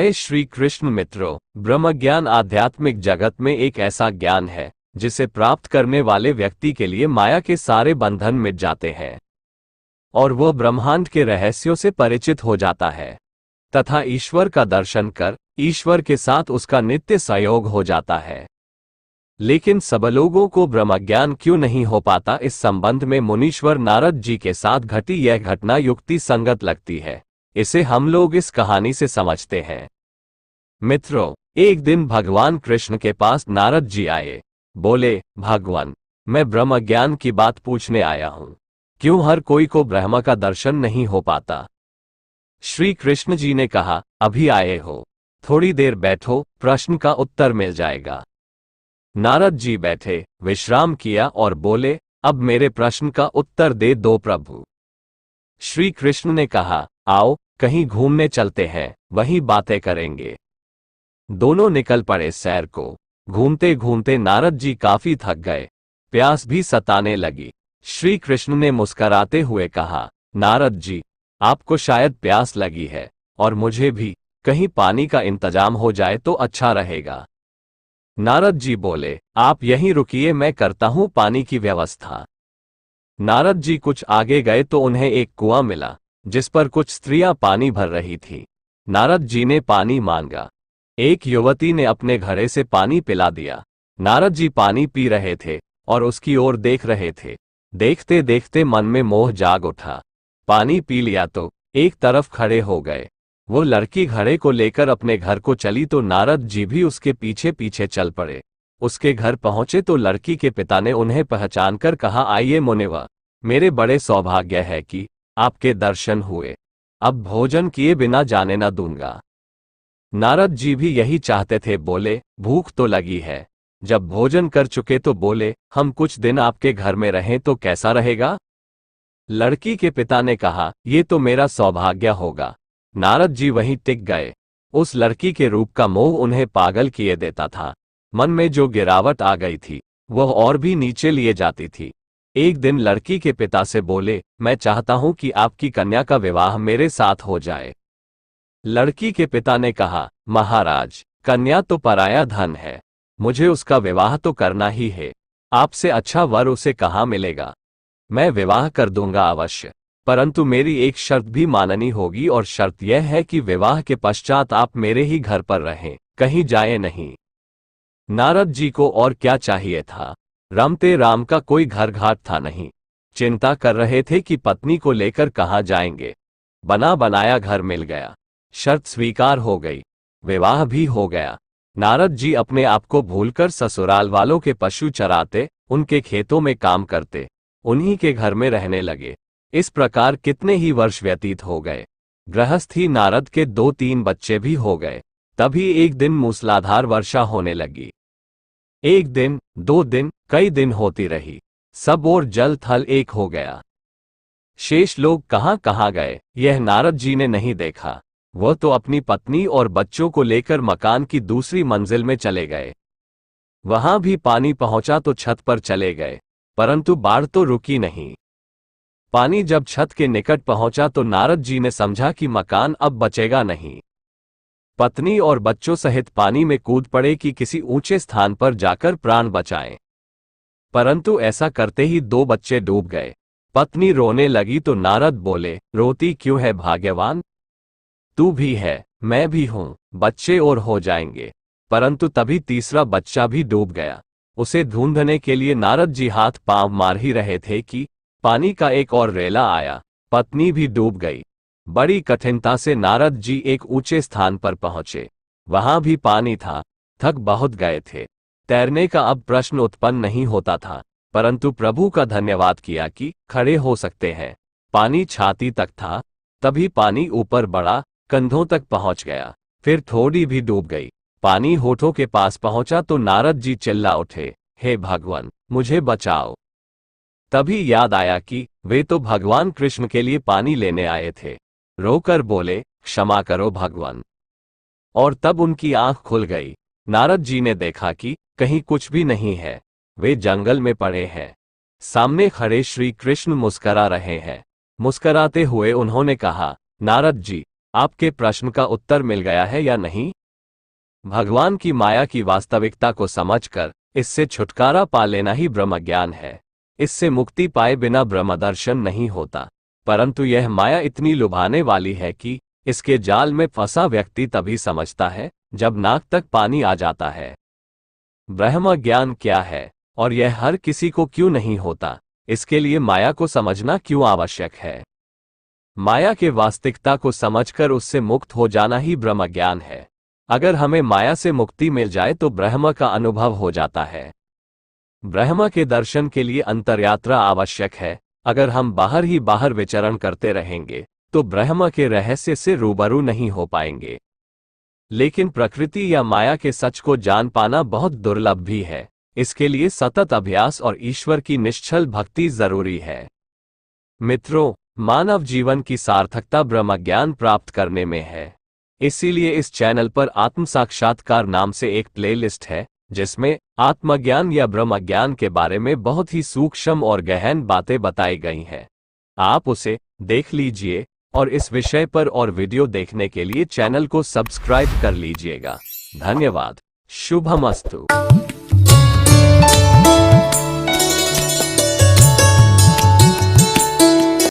जय श्री कृष्ण मित्रों, ब्रह्मज्ञान आध्यात्मिक जगत में एक ऐसा ज्ञान है जिसे प्राप्त करने वाले व्यक्ति के लिए माया के सारे बंधन मिट जाते हैं और वह ब्रह्मांड के रहस्यों से परिचित हो जाता है तथा ईश्वर का दर्शन कर ईश्वर के साथ उसका नित्य सहयोग हो जाता है। लेकिन सब लोगों को ब्रह्मज्ञान क्यों नहीं हो पाता, इस संबंध में मुनीश्वर नारद जी के साथ घटी यह घटना युक्ति संगत लगती है। इसे हम लोग इस कहानी से समझते हैं। मित्रों, एक दिन भगवान कृष्ण के पास नारद जी आए। बोले, भगवान, मैं ब्रह्म ज्ञान की बात पूछने आया हूं। क्यों हर कोई को ब्रह्म का दर्शन नहीं हो पाता? श्री कृष्ण जी ने कहा, अभी आए हो, थोड़ी देर बैठो, प्रश्न का उत्तर मिल जाएगा। नारद जी बैठे, विश्राम किया और बोले, अब मेरे प्रश्न का उत्तर दे दो प्रभु। श्री कृष्ण ने कहा, आओ कहीं घूमने चलते हैं, वहीं बातें करेंगे। दोनों निकल पड़े सैर को। घूमते घूमते नारद जी काफी थक गए, प्यास भी सताने लगी। श्री कृष्ण ने मुस्कराते हुए कहा, नारद जी, आपको शायद प्यास लगी है और मुझे भी, कहीं पानी का इंतजाम हो जाए तो अच्छा रहेगा। नारद जी बोले, आप यहीं रुकिए, मैं करता हूं पानी की व्यवस्था। नारद जी कुछ आगे गए तो उन्हें एक कुआं मिला जिस पर कुछ स्त्रियां पानी भर रही थी। नारद जी ने पानी मांगा। एक युवती ने अपने घड़े से पानी पिला दिया। नारद जी पानी पी रहे थे और उसकी ओर देख रहे थे। देखते देखते मन में मोह जाग उठा। पानी पी लिया तो एक तरफ खड़े हो गए। वो लड़की घड़े को लेकर अपने घर को चली तो नारद जी भी उसके पीछे पीछे चल पड़े। उसके घर पहुंचे तो लड़की के पिता ने उन्हें पहचानकर कहा, आइए मुनिवर, मेरे बड़े सौभाग्य है कि आपके दर्शन हुए। अब भोजन किए बिना जाने न दूंगा। नारद जी भी यही चाहते थे। बोले, भूख तो लगी है। जब भोजन कर चुके तो बोले, हम कुछ दिन आपके घर में रहें तो कैसा रहेगा? लड़की के पिता ने कहा, ये तो मेरा सौभाग्य होगा। नारद जी वहीं टिक गए। उस लड़की के रूप का मोह उन्हें पागल किए देता था। मन में जो गिरावट आ गई थी वह और भी नीचे लिए जाती थी। एक दिन लड़की के पिता से बोले, मैं चाहता हूं कि आपकी कन्या का विवाह मेरे साथ हो जाए। लड़की के पिता ने कहा, महाराज, कन्या तो पराया धन है, मुझे उसका विवाह तो करना ही है। आपसे अच्छा वर उसे कहाँ मिलेगा? मैं विवाह कर दूंगा अवश्य, परंतु मेरी एक शर्त भी माननी होगी और शर्त यह है कि विवाह के पश्चात आप मेरे ही घर पर रहें, कहीं जाए नहीं। नारद जी को और क्या चाहिए था? रमते राम का कोई घर घाट था नहीं। चिंता कर रहे थे कि पत्नी को लेकर कहाँ जाएंगे। बना बनाया घर मिल गया, शर्त स्वीकार हो गई, विवाह भी हो गया। नारद जी अपने आप को भूलकर ससुराल वालों के पशु चराते, उनके खेतों में काम करते, उन्हीं के घर में रहने लगे। इस प्रकार कितने ही वर्ष व्यतीत हो गए। गृहस्थी नारद के 2-3 बच्चे भी हो गए। तभी एक दिन मूसलाधार वर्षा होने लगी। एक दिन, 2 दिन, कई दिन होती रही। सब और जल थल एक हो गया। शेष लोग कहां कहां गए यह नारद जी ने नहीं देखा। वह तो अपनी पत्नी और बच्चों को लेकर मकान की दूसरी मंजिल में चले गए। वहां भी पानी पहुंचा तो छत पर चले गए, परंतु बाढ़ तो रुकी नहीं। पानी जब छत के निकट पहुंचा तो नारद जी ने समझा कि मकान अब बचेगा नहीं। पत्नी और बच्चों सहित पानी में कूद पड़े कि किसी ऊंचे स्थान पर जाकर प्राण बचाएं। परंतु ऐसा करते ही 2 बच्चे डूब गए। पत्नी रोने लगी तो नारद बोले, रोती क्यों है भाग्यवान? तू भी है, मैं भी हूं, बच्चे और हो जाएंगे। परंतु तभी तीसरा बच्चा भी डूब गया। उसे ढूंढने के लिए नारद जी हाथ पांव मार ही रहे थे कि पानी का एक और रेला आया। पत्नी भी डूब गई। बड़ी कठिनता से नारद जी एक ऊंचे स्थान पर पहुंचे। वहां भी पानी था। थक बहुत गए थे। तैरने का अब प्रश्न उत्पन्न नहीं होता था, परंतु प्रभु का धन्यवाद किया कि खड़े हो सकते हैं। पानी छाती तक था। तभी पानी ऊपर बढ़ा, कंधों तक पहुंच गया। फिर थोड़ी भी डूब गई। पानी होठों के पास पहुंचा तो नारद जी चिल्ला उठे, हे भगवान, मुझे बचाओ। तभी याद आया कि वे तो भगवान कृष्ण के लिए पानी लेने आए थे। रोकर बोले, क्षमा करो भगवान। और तब उनकी आंख खुल गई। नारद जी ने देखा कि कहीं कुछ भी नहीं है। वे जंगल में पड़े हैं। सामने खड़े श्री कृष्ण मुस्करा रहे हैं। मुस्कराते हुए उन्होंने कहा, नारद जी, आपके प्रश्न का उत्तर मिल गया है या नहीं? भगवान की माया की वास्तविकता को समझकर इससे छुटकारा पा लेना ही ब्रह्म ज्ञान है। इससे मुक्ति पाए बिना ब्रह्म दर्शन नहीं होता, परंतु यह माया इतनी लुभाने वाली है कि इसके जाल में फंसा व्यक्ति तभी समझता है जब नाक तक पानी आ जाता है। ब्रह्म ज्ञान क्या है और यह हर किसी को क्यों नहीं होता, इसके लिए माया को समझना क्यों आवश्यक है? माया के वास्तविकता को समझकर उससे मुक्त हो जाना ही ब्रह्म ज्ञान है। अगर हमें माया से मुक्ति मिल जाए तो ब्रह्म का अनुभव हो जाता है। ब्रह्म के दर्शन के लिए अंतर्यात्रा आवश्यक है। अगर हम बाहर ही बाहर विचरण करते रहेंगे तो ब्रह्म के रहस्य से रूबरू नहीं हो पाएंगे। लेकिन प्रकृति या माया के सच को जान पाना बहुत दुर्लभ भी है। इसके लिए सतत अभ्यास और ईश्वर की निश्चल भक्ति जरूरी है। मित्रों, मानव जीवन की सार्थकता ब्रह्म ज्ञान प्राप्त करने में है। इसीलिए इस चैनल पर आत्म साक्षात्कार नाम से एक प्लेलिस्ट है जिसमें आत्मज्ञान या ब्रह्म ज्ञान के बारे में बहुत ही सूक्ष्म और गहन बातें बताई गई हैं। आप उसे देख लीजिए और इस विषय पर और वीडियो देखने के लिए चैनल को सब्सक्राइब कर लीजिएगा। धन्यवाद। शुभमस्तु।